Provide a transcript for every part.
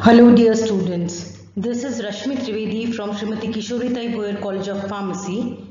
Hello dear students, this is Rashmi Trivedi from Srimati Kishoritai Goyal College of Pharmacy.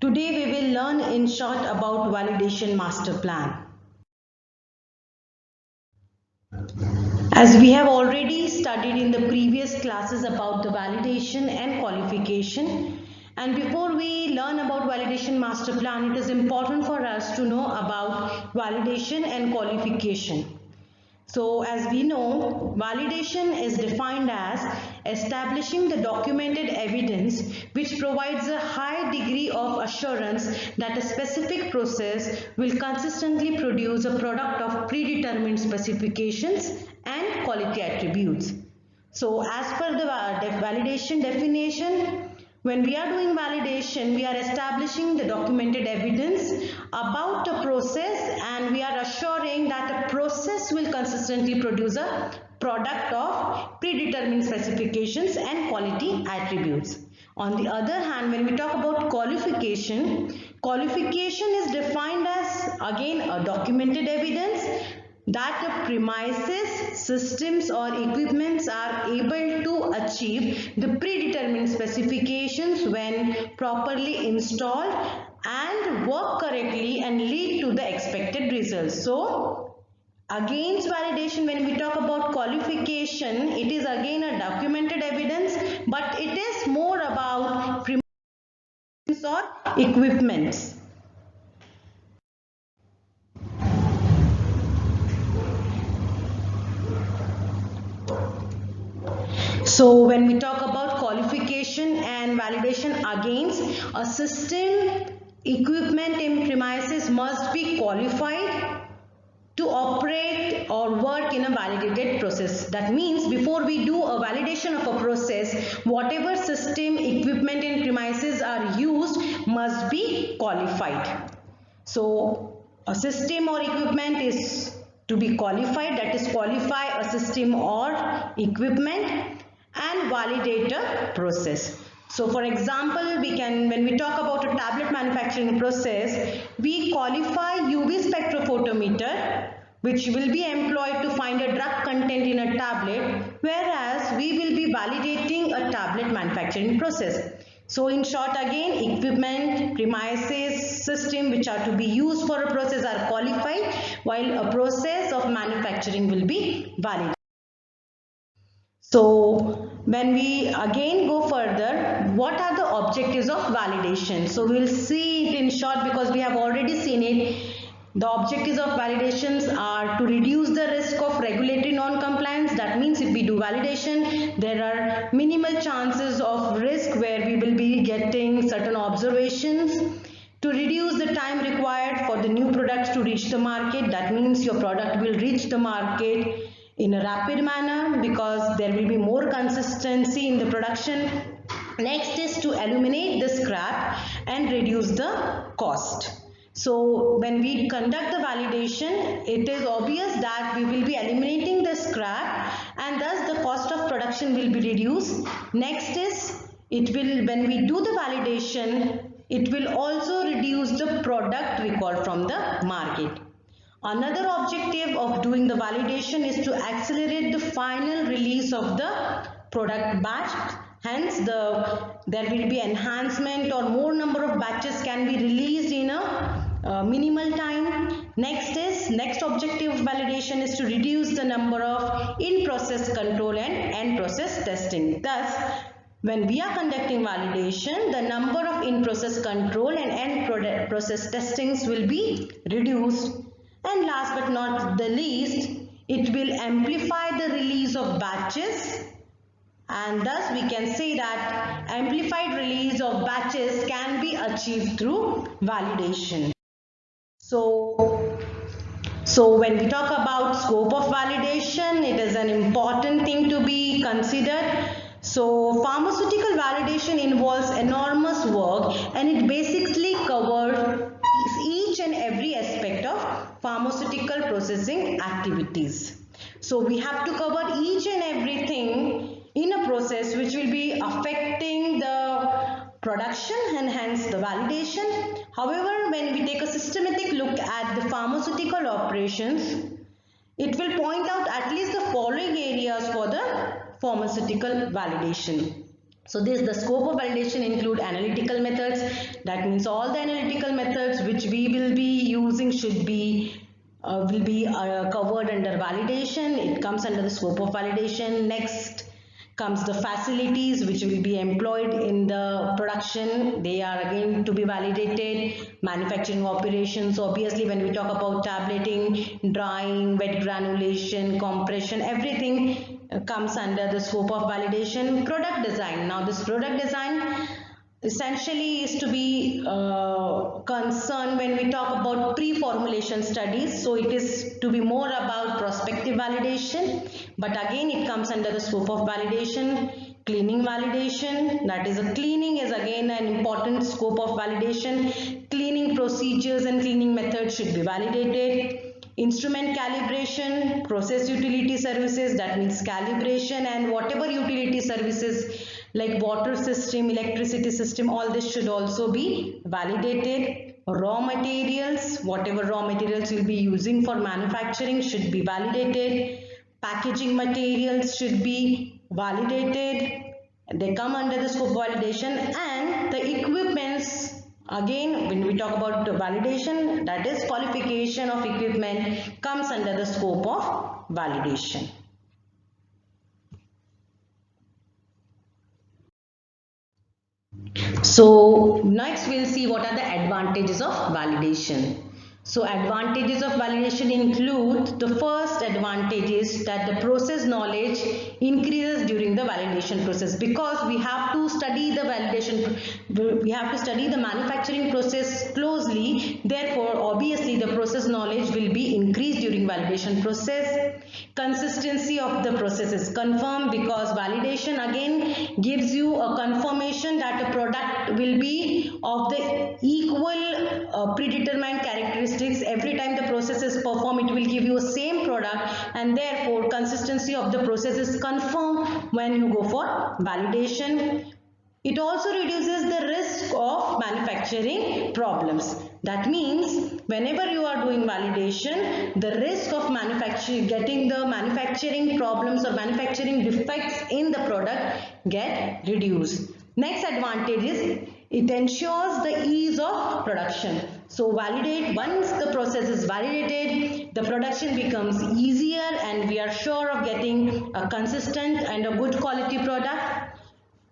Today we will learn in short about validation master plan. As we have already studied in the previous classes about the validation and qualification, and before we learn about validation master plan, it is important for us to know about validation and qualification. So as we know, validation is defined as establishing the documented evidence which provides a high degree of assurance that a specific process will consistently produce a product of predetermined specifications and quality attributes. So as per the validation definition, when we are doing validation, we are establishing the documented evidence about a process and we are assuring that a process will consistently produce a product of predetermined specifications and quality attributes. On the other hand, when we talk about qualification, qualification is defined as again a documented evidence that the premises, systems or equipments are able to achieve the predetermined specifications when properly installed and work correctly and lead to the expected results. So, against validation, when we talk about qualification, it is again a documented evidence, but it is more about premises or equipments. So when we talk about qualification and validation against a system, equipment and premises must be qualified to operate or work in a validated process. That means before we do a validation of a process, whatever system, equipment and premises are used must be qualified. So a system or equipment is to be qualified, that is qualify a system or equipment and validate a process. So for example, when we talk about a tablet manufacturing process, we qualify UV spectrophotometer which will be employed to find a drug content in a tablet, whereas we will be validating a tablet manufacturing process. So in short again, equipment, premises, system which are to be used for a process are qualified while a process of manufacturing will be valid. So when we again go further, what are the objectives of validation? So we'll see it in short because we have already seen it. The objectives of validations are to reduce the risk of regulatory non-compliance. That means if we do validation, there are minimal chances of risk where we will be getting certain observations. To reduce the time required for the new products to reach the market, that means your product will reach the market in a rapid manner because there will be more consistency in the production. Next is to eliminate the scrap and reduce the cost. So when we conduct the validation, it is obvious that we will be eliminating the scrap and thus the cost of production will be reduced. Next is when we do the validation, it will also reduce the product recall from the market. Another objective of doing the validation is to accelerate the final release of the product batch. Hence, there will be enhancement or more number of batches can be released in a minimal time. Next objective of validation is to reduce the number of in-process control and end-process testing. Thus, when we are conducting validation, the number of in-process control and end-process testings will be reduced. And last but not the least, it will amplify the release of batches and thus we can say that amplified release of batches can be achieved through validation. So when we talk about scope of validation, it is an important thing to be considered. So pharmaceutical validation involves enormous work and it basically covers each and every aspect of pharmaceutical processing activities. So we have to cover each and everything in a process which will be affecting the production and hence the validation. However, when we take a systematic look at the pharmaceutical operations, it will point out at least the following areas for the pharmaceutical validation. So the scope of validation include analytical methods. That means all the analytical methods which we will be using should be covered under validation. It comes under the scope of validation. Next comes the facilities which will be employed in the production. They are again to be validated. Manufacturing operations, obviously when we talk about tableting, drying, wet granulation, compression, everything comes under the scope of validation. Product design. Now this product design essentially is to be concerned when we talk about pre-formulation studies. So it is to be more about prospective validation, but again it comes under the scope of validation. Cleaning validation, that is, a cleaning is again an important scope of validation. Cleaning procedures and cleaning methods should be validated. Instrument calibration, process utility services, that means calibration, and whatever utility services like water system, electricity system, all this should also be validated. Raw materials, whatever raw materials you'll be using for manufacturing should be validated. Packaging materials should be validated. They come under the scope of validation. And the equipments, again when we talk about the validation, that is qualification of equipment, comes under the scope of validation. So next we'll see what are the advantages of validation. So advantages of validation include, the first advantage is that the process knowledge increases during the validation process, because we have to study the manufacturing process closely. Therefore obviously the process knowledge will be increased during validation process. Consistency of the process is confirmed, because validation again gives you a confirmation that a product will be of the equal predetermined characteristics. Every time the process is performed, it will give you a same product, and therefore consistency of the process is confirmed when you go for validation. It also reduces the risk of manufacturing problems. That means whenever you are doing validation, the risk of getting the manufacturing problems or manufacturing defects in the product get reduced. Next advantage is it ensures the ease of production. So once the process is validated, the production becomes easier and we are sure of getting a consistent and a good quality product.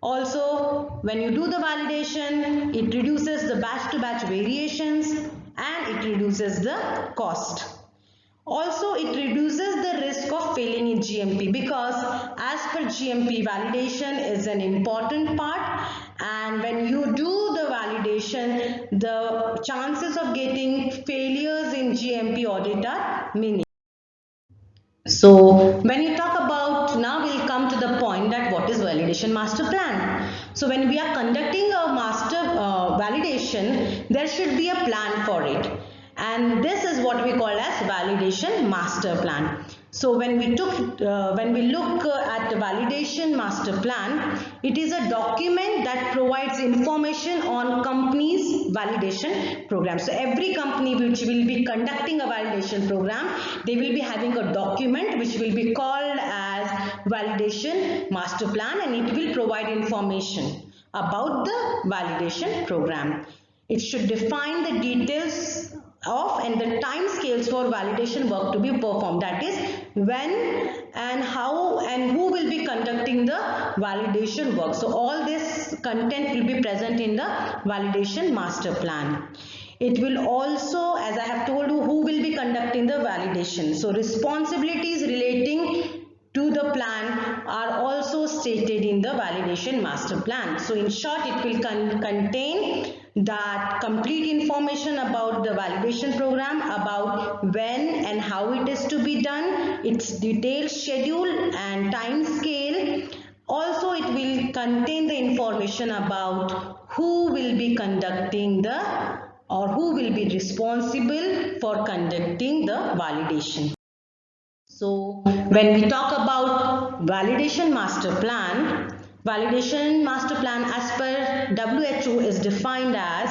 Also, when you do the validation, it reduces the batch-to-batch variations and it reduces the cost. Also, it reduces the risk of failing in GMP, because as per GMP, validation is an important part, and when you do the validation, the chances of getting failures in GMP audit are minimal. So when you talk about, now we'll come to the point that what is validation master plan. So when we are conducting a master validation, there should be a plan for it, and this is what we call as validation master plan. So when we look at the validation master plan, it is a document that provides information on company's validation program. So every company which will be conducting a validation program, they will be having a document which will be called as validation master plan, and it will provide information about the validation program. It should define the details of and the time scales for validation work to be performed, that is when and how and who will be conducting the validation work. So all this content will be present in the validation master plan. It will also, as I have told you, who will be conducting the validation. So responsibilities relating to the plan are also stated in the validation master plan. So in short, it will contain that complete information about the validation program, about when and how it is to be done, its detailed schedule and time scale. Also, it will contain the information about who will be conducting or who will be responsible for conducting the validation. So when we talk about validation master plan as per WHO is defined as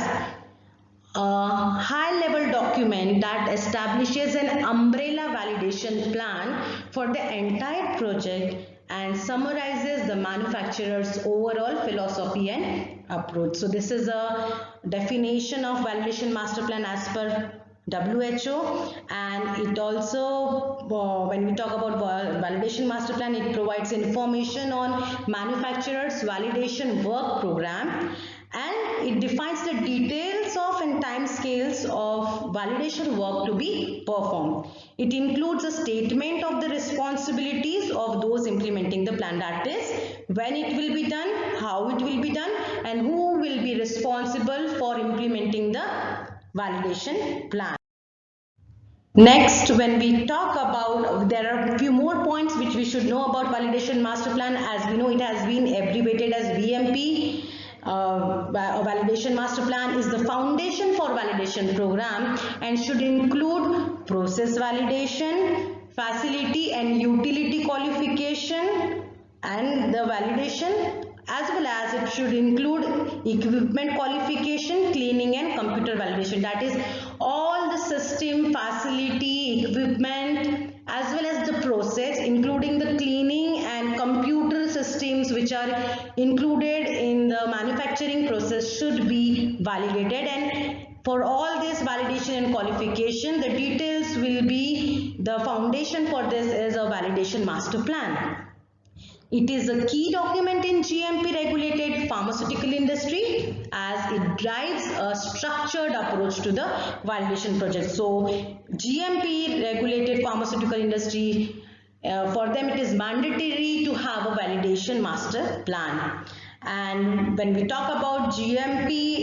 a high-level document that establishes an umbrella validation plan for the entire project and summarizes the manufacturer's overall philosophy and approach. So this is a definition of validation master plan as per WHO, and it also, when we talk about validation master plan, it provides information on manufacturer's validation work program, and it defines the details of and time scales of validation work to be performed. It includes a statement of the responsibilities of those implementing the plan, that is when it will be done, how it will be done, and who will be responsible for implementing the validation plan. Next, when we talk about, there are a few more points which we should know about validation master plan. As we know, it has been abbreviated as VMP. A validation master plan is the foundation for validation program and should include process validation, facility and utility qualification, and the validation, as well as it should include equipment qualification, cleaning and computer validation. That is all the system, facility, equipment, as well as the process, including the cleaning and computer systems which are included in the manufacturing process should be validated. And for all this validation and qualification, the details will be, the foundation for this is a validation master plan. It is a key document in GMP regulated pharmaceutical industry as it drives a structured approach to the validation project. So GMP regulated pharmaceutical industry, for them it is mandatory to have a validation master plan. And when we talk about GMP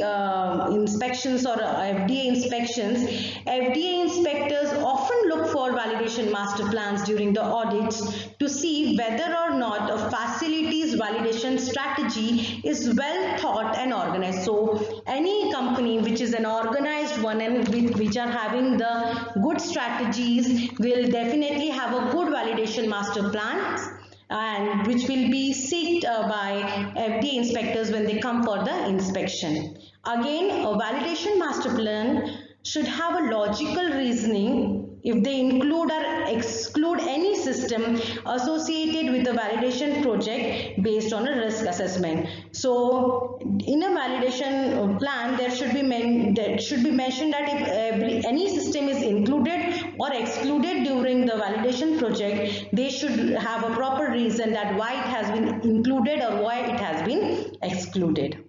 inspections or FDA inspections, FDA inspectors often look for validation master plans during the audits to see whether or not a facility's validation strategy is well thought and organized. So any company which is an organized one and which are having the good strategies will definitely have a good validation master plans, and which will be sought by FDA inspectors when they come for the inspection. Again, a validation master plan should have a logical reasoning if they include or exclude any system associated with the validation project based on a risk assessment. So in a validation plan, there should be mentioned that if any system is included or excluded during the validation project, they should have a proper reason that why it has been included or why it has been excluded.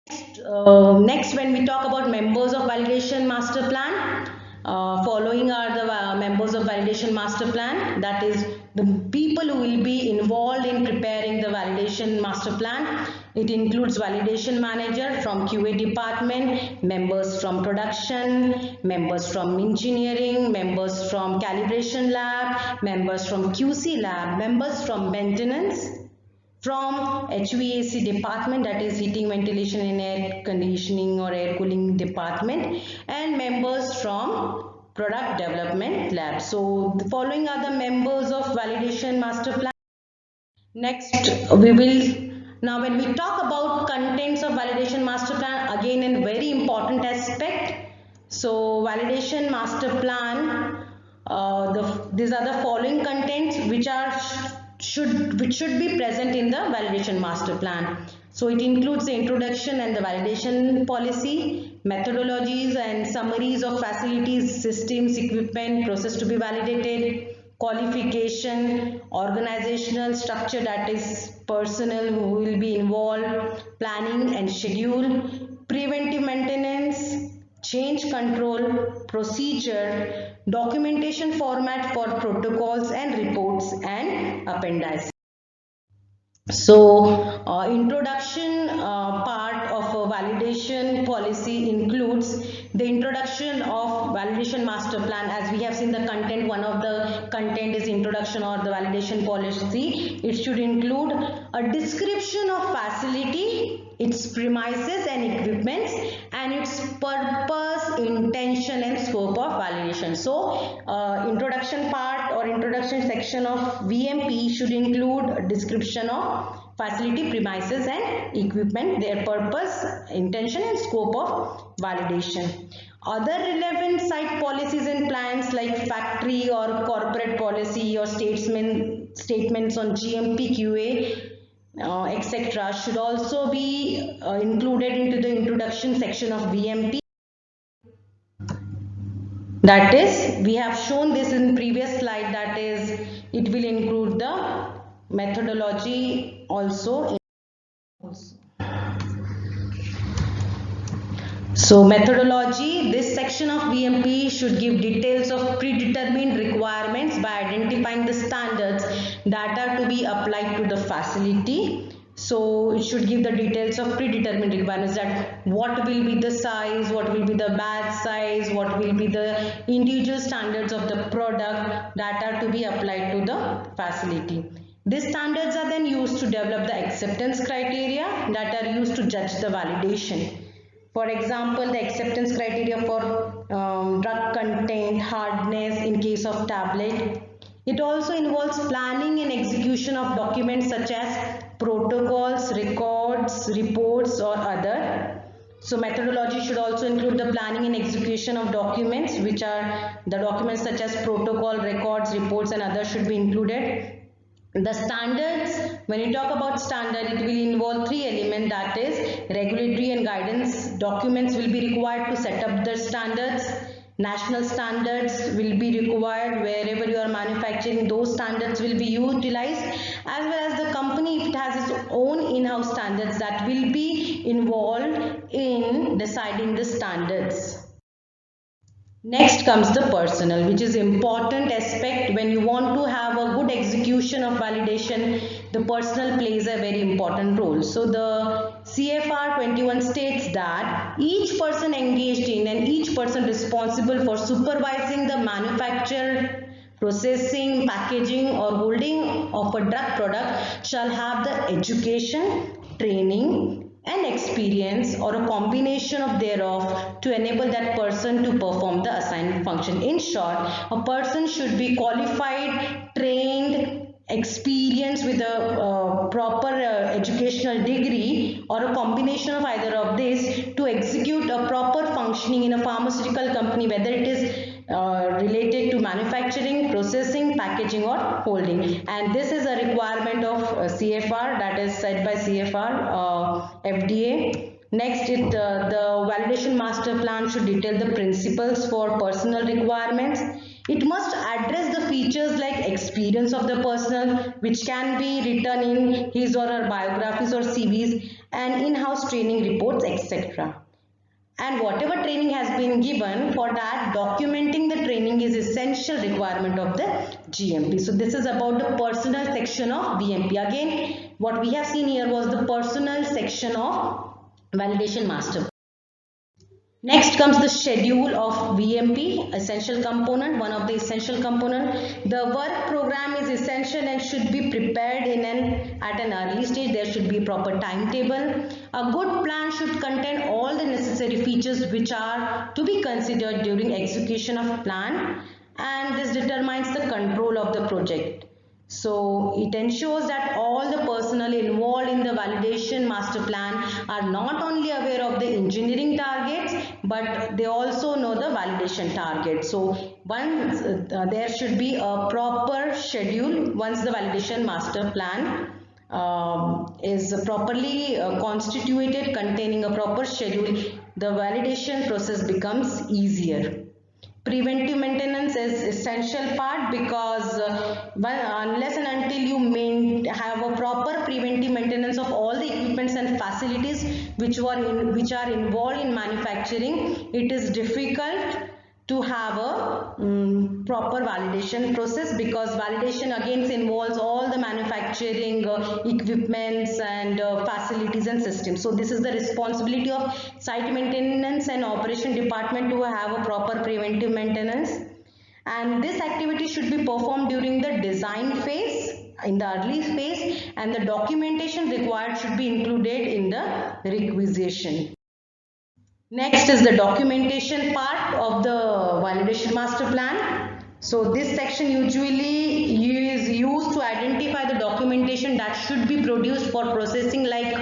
Next, when we talk about members of validation master plan, following are the members of validation master plan, that is the people who will be involved in preparing the validation master plan. It includes validation manager from QA department, members from production, members from engineering, members from calibration lab, members from QC lab, members from maintenance, from HVAC department, that is heating, ventilation and air conditioning or air cooling department, and members from product development lab. So the following are the members of validation master plan. Next, we will, now when we talk about contents of validation master plan, again a very important aspect. So validation master plan, these are the following contents which should be present in the validation master plan. So it includes the introduction and the validation policy, methodologies and summaries of facilities, systems, equipment, process to be validated, qualification, organizational structure, that is personnel who will be involved, planning and schedule, preventive maintenance, change control, procedure, documentation format for protocols and reports, and appendices. So introduction part of a validation policy includes the introduction of validation master plan. As we have seen the content, one of the content is introduction or the validation policy. It should include a description of facility, its premises and equipments, and its purpose, intention and scope of validation. So introduction part or introduction section of VMP should include a description of facility, premises and equipment, their purpose, intention and scope of validation. Other relevant site policies and plans like factory or corporate policy or statements on GMP, QA, etc. should also be included into the introduction section of VMP. That is, we have shown this in previous slide, that is, it will include the methodology also. So methodology, this section of VMP should give details of predetermined requirements by identifying the standards that are to be applied to the facility. So it should give the details of predetermined requirements, that what will be the size, what will be the batch size, what will be the individual standards of the product that are to be applied to the facility. These standards are then used to develop the acceptance criteria that are used to judge the validation. For example, the acceptance criteria for drug content, hardness in case of tablet. It also involves planning and execution of documents such as protocols, records, reports or other. So methodology should also include the planning and execution of documents, which are the documents such as protocol, records, reports and others should be included. The standards, when you talk about standard, it will involve three elements, that is regulatory and guidance documents will be required to set up the standards. National standards will be required wherever you are manufacturing, those standards will be utilized, as well as the company, if it has its own in-house standards, that will be involved in deciding the standards. Next comes the personnel, which is important aspect. When you want to have a good execution of validation, the personnel plays a very important role. So the CFR 21 states that each person engaged in and each person responsible for supervising the manufacture, processing, packaging or holding of a drug product shall have the education, training and experience or a combination of thereof to enable that person to perform the assigned function. In short, a person should be qualified, trained, experienced with a proper educational degree or a combination of either of these to execute a proper functioning in a pharmaceutical company, whether it is related to manufacturing, processing, packaging or holding. And this is a requirement of CFR, that is set by CFR, FDA. Next, the validation master plan should detail the principles for personal requirements. It must address the features like experience of the personnel, which can be written in his or her biographies or CVs, and in-house training reports, etc. And whatever training has been given, for that documenting the training is essential requirement of the GMP. So this is about the personnel section of VMP. Again, what we have seen here was the personnel section of validation master. Next comes the schedule of VMP, essential component, one of the essential component. The work program is essential and should be prepared at an early stage. There should be proper timetable. A good plan should contain all the necessary features which are to be considered during execution of plan, and this determines the control of the project. So it ensures that all the personnel involved in the validation master plan are not only aware of the engineering targets, but they also know the validation targets. So once there should be a proper schedule, once the validation master plan is properly constituted, containing a proper schedule, the validation process becomes easier. Preventive maintenance is essential part, because unless and until you have a proper preventive maintenance of all the equipments and facilities which are involved in manufacturing, it is difficult to have a proper validation process, because validation again involves all the manufacturing equipments and facilities and systems. So this is the responsibility of site maintenance and operation department to have a proper preventive maintenance, and this activity should be performed during the design phase, in the early phase, and the documentation required should be included in the requisition. Next is the documentation part of the validation master plan. So this section usually is used to identify the documentation that should be produced for processing, like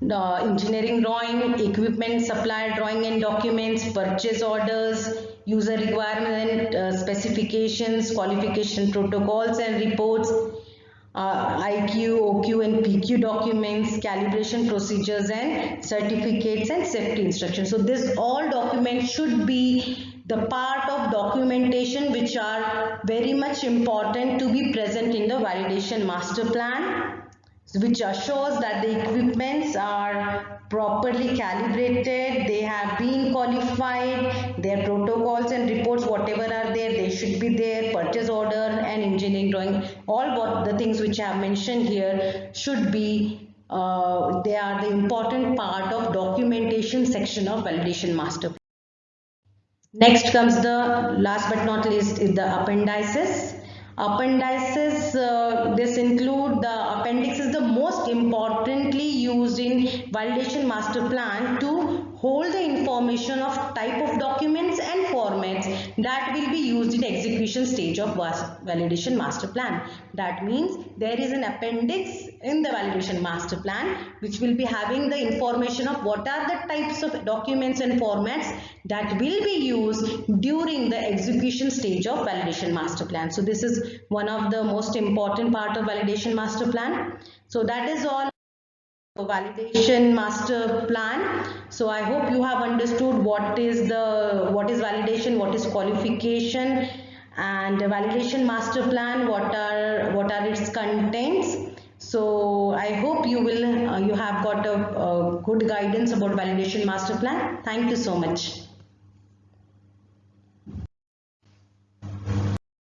the engineering drawing, equipment supplier drawing and documents, purchase orders, user requirement specifications, qualification protocols and reports, IQ, OQ and PQ documents, calibration procedures and certificates and safety instructions. So this all documents should be the part of documentation which are very much important to be present in the validation master plan, which assures that the equipments are properly calibrated, they have been qualified, their protocols and reports whatever are there, they should be there, purchase order and engineering drawing, all what the things which I have mentioned here should be they are the important part of documentation section of validation master plan. Next comes the last but not least is the appendices. Appendices, this include the appendix is the most importantly used in validation master plan to hold the information of type of documents and formats that will be used in execution stage of validation master plan. That means there is an appendix in the validation master plan which will be having the information of what are the types of documents and formats that will be used during the execution stage of validation master plan. So this is one of the most important part of validation master plan. So that is all for validation master plan. So I hope you have understood what is validation, what is qualification, and validation master plan, what are its contents. So I hope you have got a good guidance about validation master plan. Thank you so much.